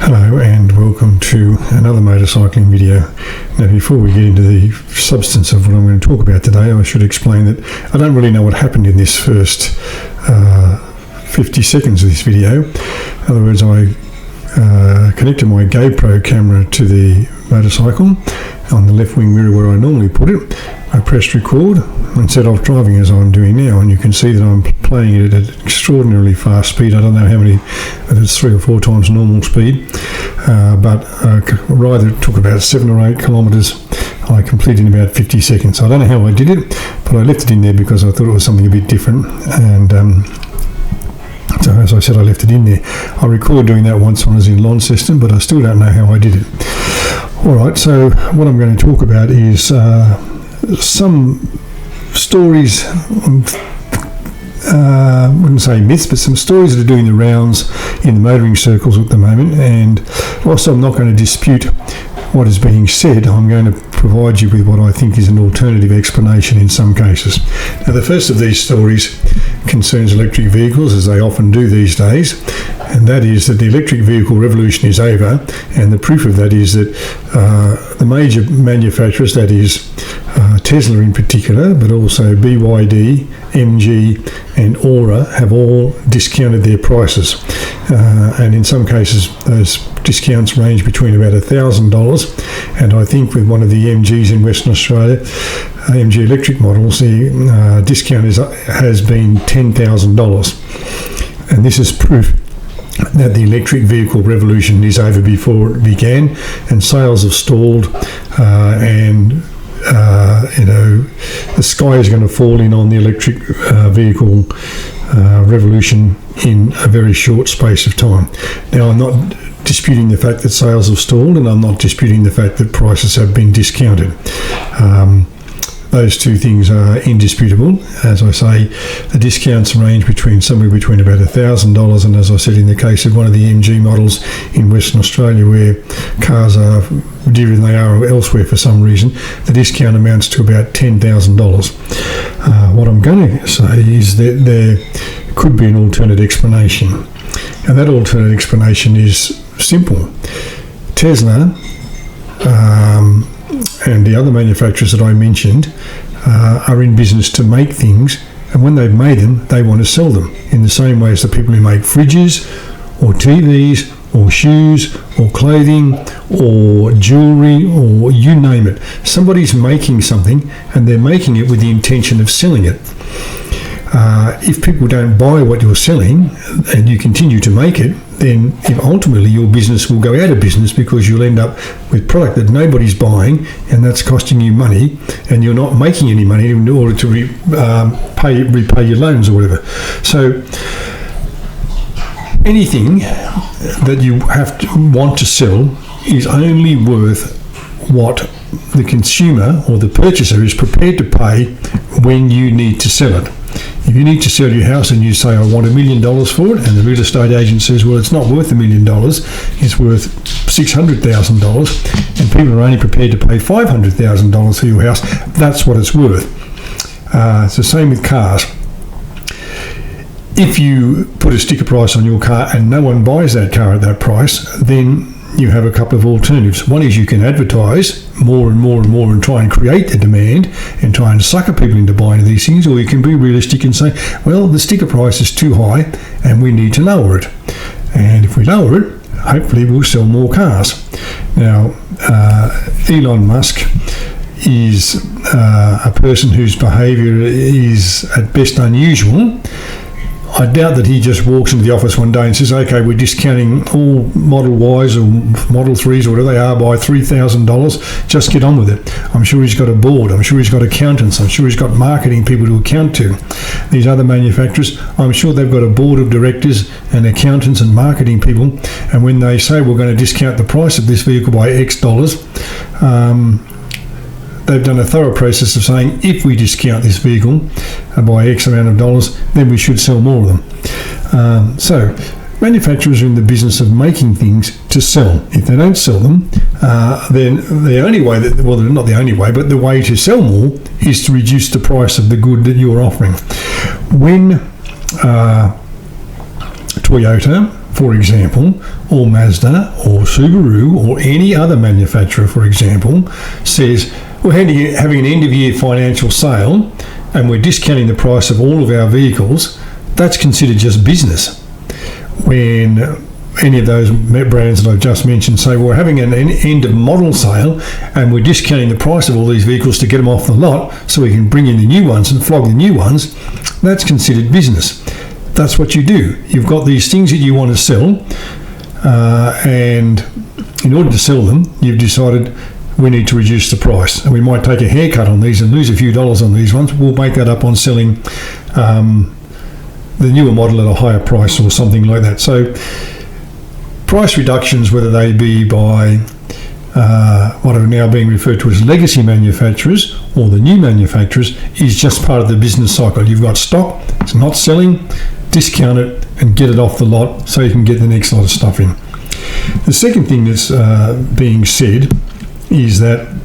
Hello and welcome to another motorcycling video. Now before we get into the substance of what I'm going to talk about today, I should explain that I don't really know what happened in this first 50 seconds of this video. In other words, I connected my GoPro camera to the motorcycle on the left wing mirror where I normally put it. I pressed record and set off driving as I'm doing now, and you can see that I'm playing it at an extraordinarily fast speed. I don't know how many, but it's 3 or 4 times normal speed, but rather it took about 7 or 8 kilometres. I completed in about 50 seconds. I don't know how I did it, but I left it in there because I thought it was something a bit different, and so as I said, I left it in there. I recorded doing that once when I was in Launceston, but I still don't know how I did it. Alright, so what I'm going to talk about is some stories, I wouldn't say myths, but some stories that are doing the rounds in the motoring circles at the moment. And whilst I'm not going to dispute what is being said, I'm going to provide you with what I think is an alternative explanation in some cases. Now, the first of these stories concerns electric vehicles, as they often do these days, and that is that the electric vehicle revolution is over, and the proof of that is that the major manufacturers, that is Tesla in particular, but also BYD, MG and Aura, have all discounted their prices, and in some cases those discounts range between about $1,000, and I think with one of the MGs in Western Australia, MG electric models, the discount has been $10,000, and this is proof that the electric vehicle revolution is over before it began, and sales have stalled, and the sky is going to fall in on the electric vehicle revolution in a very short space of time. Now, I'm not disputing the fact that sales have stalled, and I'm not disputing the fact that prices have been discounted. Those two things are indisputable. As I say, the discounts range somewhere between about $1,000, and as I said, in the case of one of the MG models in Western Australia, where cars are dearer than they are elsewhere for some reason, the discount amounts to about $10,000. What I'm going to say is that there could be an alternate explanation, and that alternate explanation is simple. Tesla and the other manufacturers that I mentioned are in business to make things, and when they've made them, they want to sell them, in the same way as the people who make fridges or TVs or shoes or clothing or jewellery or you name it. Somebody's making something, and they're making it with the intention of selling it. If people don't buy what you're selling and you continue to make it, then ultimately your business will go out of business, because you'll end up with product that nobody's buying, and that's costing you money, and you're not making any money in order to repay your loans or whatever. So anything that you want to sell is only worth what the consumer or the purchaser is prepared to pay when you need to sell it. If you need to sell your house and you say, I want $1 million for it, and the real estate agent says, well, it's not worth $1 million, it's worth $600,000, and people are only prepared to pay $500,000 for your house, that's what it's worth. It's the same with cars. If you put a sticker price on your car and no one buys that car at that price, then you have a couple of alternatives. One is you can advertise more and more and more and try and create the demand and try and sucker people into buying these things, or you can be realistic and say, well, the sticker price is too high and we need to lower it. And if we lower it, hopefully we'll sell more cars. Now, Elon Musk is a person whose behaviour is at best unusual. I doubt that he just walks into the office one day and says, okay, we're discounting all Model Ys or Model 3s or whatever they are by $3,000, just get on with it. I'm sure he's got a board, I'm sure he's got accountants, I'm sure he's got marketing people to account to. These other manufacturers, I'm sure they've got a board of directors and accountants and marketing people, and when they say we're going to discount the price of this vehicle by X dollars, they've done a thorough process of saying, if we discount this vehicle by X amount of dollars, then we should sell more of them. So manufacturers are in the business of making things to sell. If they don't sell them, then the only way not the only way, but the way to sell more is to reduce the price of the good that you're offering. When Toyota for example, or Mazda or Subaru or any other manufacturer, for example, says we're having an end-of-year financial sale and we're discounting the price of all of our vehicles, that's considered just business. When any of those brands that I've just mentioned say we're having an end-of-model sale and we're discounting the price of all these vehicles to get them off the lot so we can bring in the new ones and flog the new ones, that's considered business. That's what you do. You've got these things that you want to sell, and in order to sell them, you've decided we need to reduce the price. And we might take a haircut on these and lose a few dollars on these ones. We'll make that up on selling the newer model at a higher price or something like that. So price reductions, whether they be by what are now being referred to as legacy manufacturers or the new manufacturers, is just part of the business cycle. You've got stock, it's not selling, discount it and get it off the lot so you can get the next lot of stuff in. The second thing that's being said is that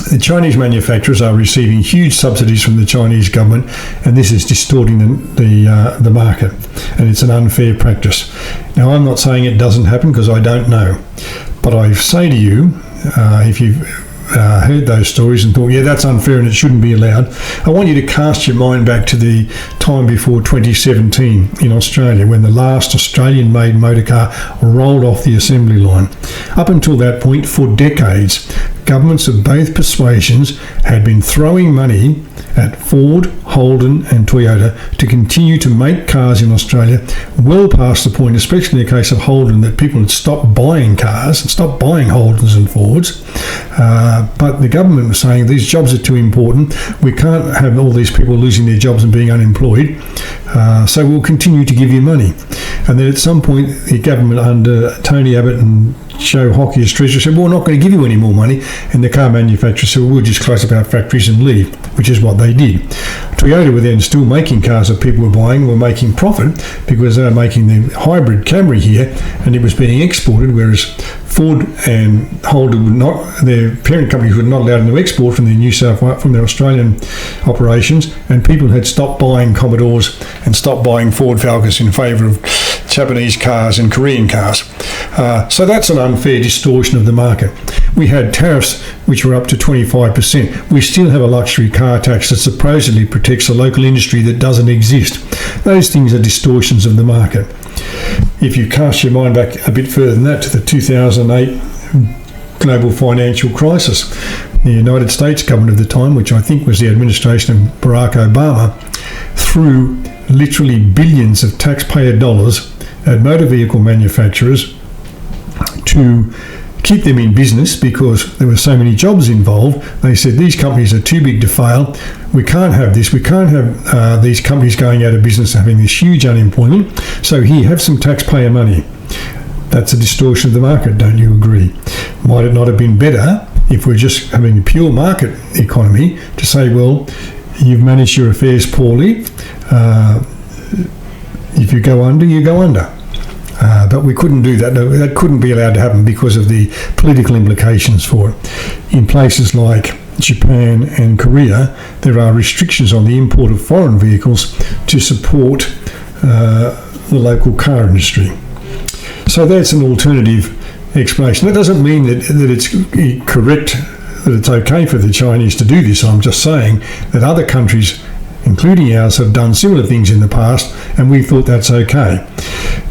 the Chinese manufacturers are receiving huge subsidies from the Chinese government, and this is distorting the market, and it's an unfair practice. Now, I'm not saying it doesn't happen because I don't know, but I say to you, if you've heard those stories and thought, yeah, that's unfair and it shouldn't be allowed, I want you to cast your mind back to the time before 2017 in Australia, when the last Australian-made motor car rolled off the assembly line. Up until that point, for decades, governments of both persuasions had been throwing money at Ford, Holden and Toyota to continue to make cars in Australia, well past the point, especially in the case of Holden, that people had stopped buying cars and stopped buying Holdens and Fords. But the government was saying these jobs are too important. We can't have all these people losing their jobs and being unemployed. So we'll continue to give you money. And then at some point, the government under Tony Abbott and Joe Hockey as Treasurer said, well, we're not going to give you any more money. And the car manufacturers said, well, we'll just close up our factories and leave, which is what they did. Toyota were then still making cars that people were buying, were making profit because they were making the hybrid Camry here and it was being exported, whereas Ford and Holden would not, their parent companies were not allowed to export from their Australian operations, and people had stopped buying Commodores and stopped buying Ford Falcons in favour of Japanese cars and Korean cars. So that's an unfair distortion of the market. We had tariffs which were up to 25%. We still have a luxury car tax that supposedly protects a local industry that doesn't exist. Those things are distortions of the market. If you cast your mind back a bit further than that to the 2008 global financial crisis, the United States government of the time, which I think was the administration of Barack Obama, threw literally billions of taxpayer dollars at motor vehicle manufacturers to keep them in business because there were so many jobs involved. They said these companies are too big to fail. We can't have this. We can't have these companies going out of business having this huge unemployment. So here, have some taxpayer money. That's a distortion of the market, don't you agree? Might it not have been better if we're just having a pure market economy to say, well, you've managed your affairs poorly. If you go under, you go under. But we couldn't do that. No, that couldn't be allowed to happen because of the political implications for it. In places like Japan and Korea, there are restrictions on the import of foreign vehicles to support the local car industry. So that's an alternative explanation. That doesn't mean that it's correct, that it's okay for the Chinese to do this. I'm just saying that other countries, including ours, have done similar things in the past, and we thought that's okay.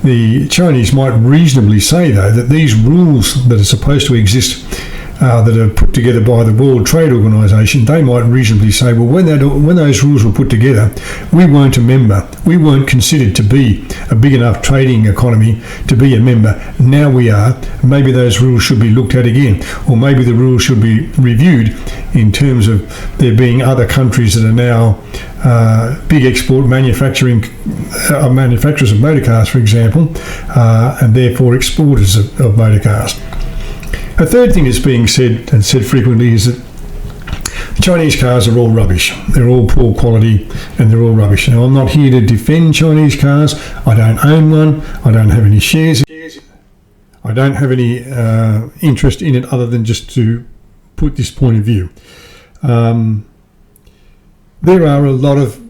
The Chinese might reasonably say, though, that these rules that are supposed to exist, that are put together by the World Trade Organization, they might reasonably say, well, when those rules were put together, we weren't a member. We weren't considered to be a big enough trading economy to be a member. Now we are. Maybe those rules should be looked at again, or maybe the rules should be reviewed in terms of there being other countries that are now big export manufacturers of motor cars, for example, and therefore exporters of motor cars. A third thing that's being said and said frequently is that Chinese cars are all rubbish. They're all poor quality and they're all rubbish. Now, I'm not here to defend Chinese cars. I don't own one. I don't have any shares. I don't have any interest in it other than just to put this point of view. There are a lot of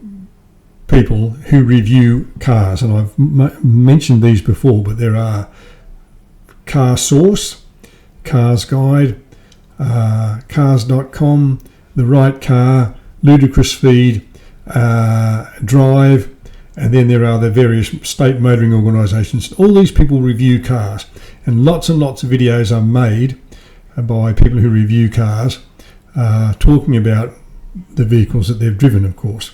people who review cars, and I've mentioned these before, but there are Car Source, Cars Guide, Cars.com, The Right Car, Ludicrous Feed, Drive, and then there are the various state motoring organisations. All these people review cars, and lots of videos are made by people who review cars, talking about the vehicles that they've driven, of course.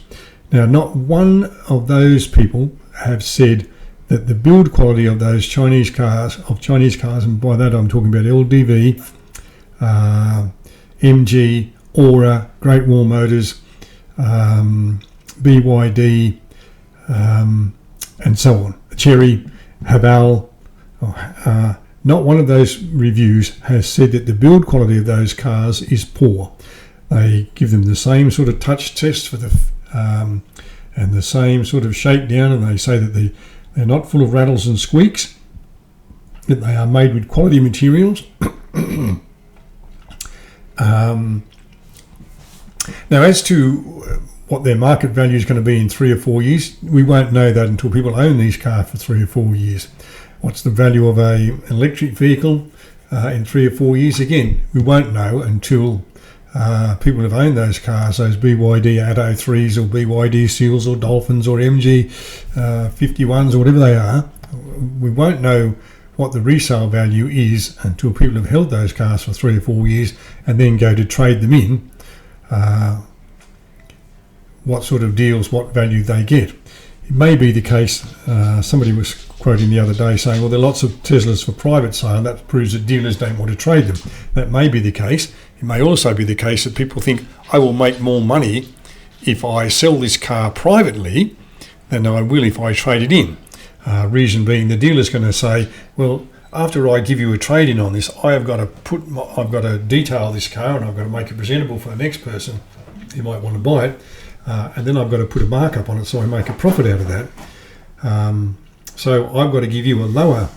Now, not one of those people have said that the build quality of those Chinese cars, and by that I'm talking about LDV, MG, Aura, Great Wall Motors, BYD, and so on, Chery, Haval, not one of those reviews has said that the build quality of those cars is poor. They give them the same sort of touch test for the and the same sort of shakedown, and they say that they're not full of rattles and squeaks, that they are made with quality materials. Now, as to what their market value is going to be in 3 or 4 years, we won't know that until people own these cars for 3 or 4 years. What's the value of an electric vehicle in 3 or 4 years? Again, we won't know until people have owned those cars, those BYD Atto 3s or BYD Seals or Dolphins or MG 51s or whatever they are. We won't know what the resale value is until people have held those cars for 3 or 4 years and then go to trade them in. What sort of deals, what value they get. It may be the case, somebody was quoting the other day saying, well, there are lots of Teslas for private sale, and that proves that dealers don't want to trade them. That may be the case. It may also be the case that people think, I will make more money if I sell this car privately than I will if I trade it in. Reason being, the dealer's going to say, well, after I give you a trade-in on this, I've got to detail this car, and I've got to make it presentable for the next person who might want to buy it, and then I've got to put a markup on it so I make a profit out of that. So I've got to give you a lower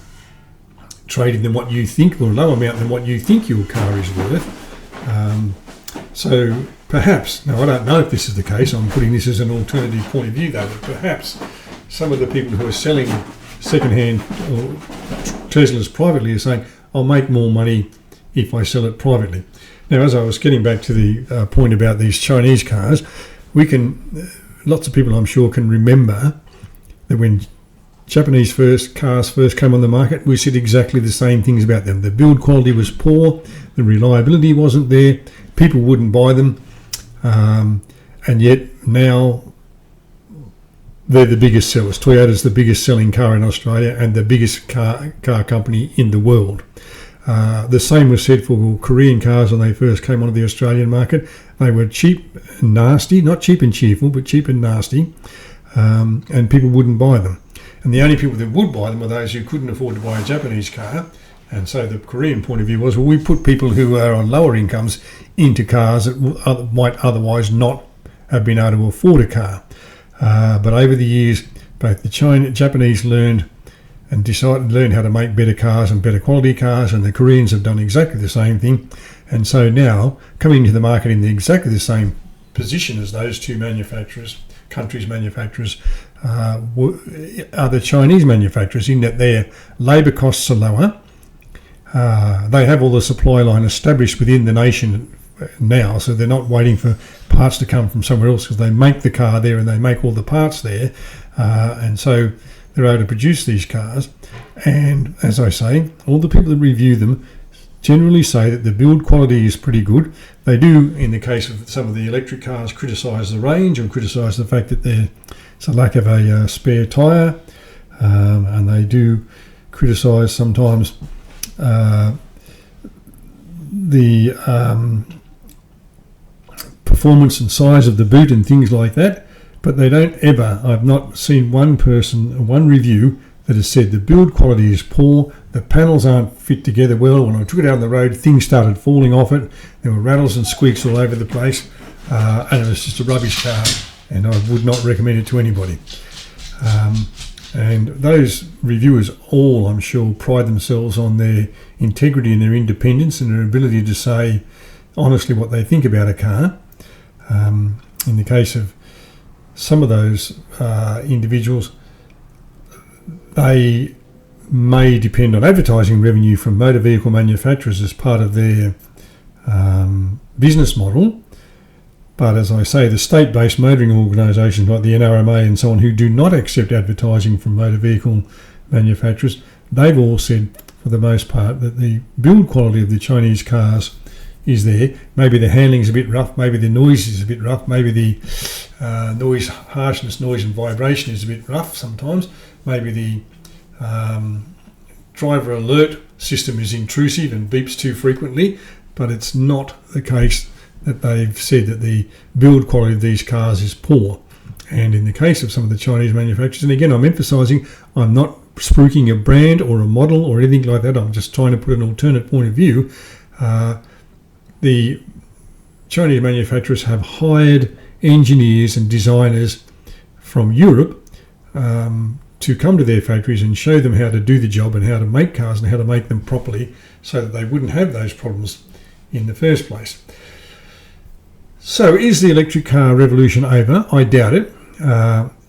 trade-in than what you think, or a lower amount than what you think your car is worth. So perhaps, now I don't know if this is the case, I'm putting this as an alternative point of view though, but perhaps some of the people who are selling second-hand Teslas privately are saying, I'll make more money if I sell it privately. Now, as I was getting back to the point about these Chinese cars, lots of people I'm sure can remember that when Japanese cars first came on the market, we said exactly the same things about them. The build quality was poor, the reliability wasn't there, people wouldn't buy them, and yet now they're the biggest sellers. Toyota's the biggest selling car in Australia and the biggest car company in the world. The same was said for Korean cars when they first came onto the Australian market. They were cheap and nasty, not cheap and cheerful, but cheap and nasty, and people wouldn't buy them. And the only people that would buy them were those who couldn't afford to buy a Japanese car. And so the Korean point of view was, well, we put people who are on lower incomes into cars that might otherwise not have been able to afford a car. But over the years, both the Japanese learned how to make better cars and better quality cars, and the Koreans have done exactly the same thing. And so now, coming into the market in exactly the same position as those two countries' manufacturers, are the Chinese manufacturers, in that their labour costs are lower. They have all the supply line established within the nation now, so they're not waiting for parts to come from somewhere else, because they make the car there and they make all the parts there, and so they're able to produce these cars. And as I say, all the people that review them generally say that the build quality is pretty good. They do, in the case of some of the electric cars, criticise the range and criticise the fact that there's a lack of a spare tyre, and they do criticise sometimes the performance and size of the boot and things like that, but they don't ever, I've not seen one review that has said the build quality is poor, the panels aren't fit together well. When I took it out on the road, things started falling off it, there were rattles and squeaks all over the place, and it was just a rubbish car, and I would not recommend it to anybody. And those reviewers all, I'm sure, pride themselves on their integrity and their independence and their ability to say honestly what they think about a car. In the case of some of those individuals, they may depend on advertising revenue from motor vehicle manufacturers as part of their business model. But as I say, the state-based motoring organisations like the NRMA and so on, who do not accept advertising from motor vehicle manufacturers, they've all said, for the most part, that the build quality of the Chinese cars is there. Maybe the handling is a bit rough, maybe the noise is a bit rough, maybe the noise harshness, noise and vibration is a bit rough sometimes, maybe the driver alert system is intrusive and beeps too frequently, but it's not the case that they've said that the build quality of these cars is poor. And in the case of some of the Chinese manufacturers, and again I'm emphasising, I'm not spruiking a brand or a model or anything like that, I'm just trying to put an alternate point of view. The Chinese manufacturers have hired engineers and designers from Europe to come to their factories and show them how to do the job and how to make cars and how to make them properly so that they wouldn't have those problems in the first place. So is the electric car revolution over? I doubt it.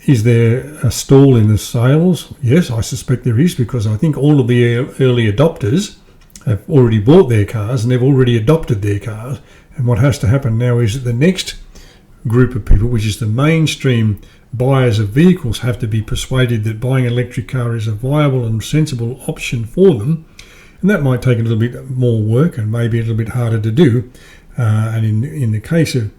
Is there a stall in the sales? Yes, I suspect there is, because I think all of the early adopters have already bought their cars and they've already adopted their cars. And what has to happen now is that the next group of people, which is the mainstream buyers of vehicles, have to be persuaded that buying an electric car is a viable and sensible option for them. And that might take a little bit more work and maybe a little bit harder to do. And in the case of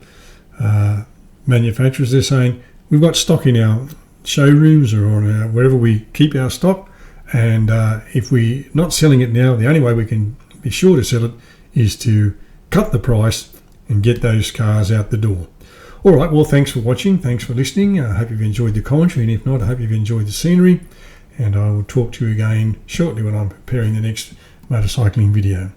manufacturers, they're saying, we've got stock in our showrooms or on wherever we keep our stock, and if we're not selling it now, the only way we can be sure to sell it is to cut the price and get those cars out the door. All right, well, thanks for watching, thanks for listening. I hope you've enjoyed the commentary, and if not, I hope you've enjoyed the scenery, and I will talk to you again shortly when I'm preparing the next motorcycling video.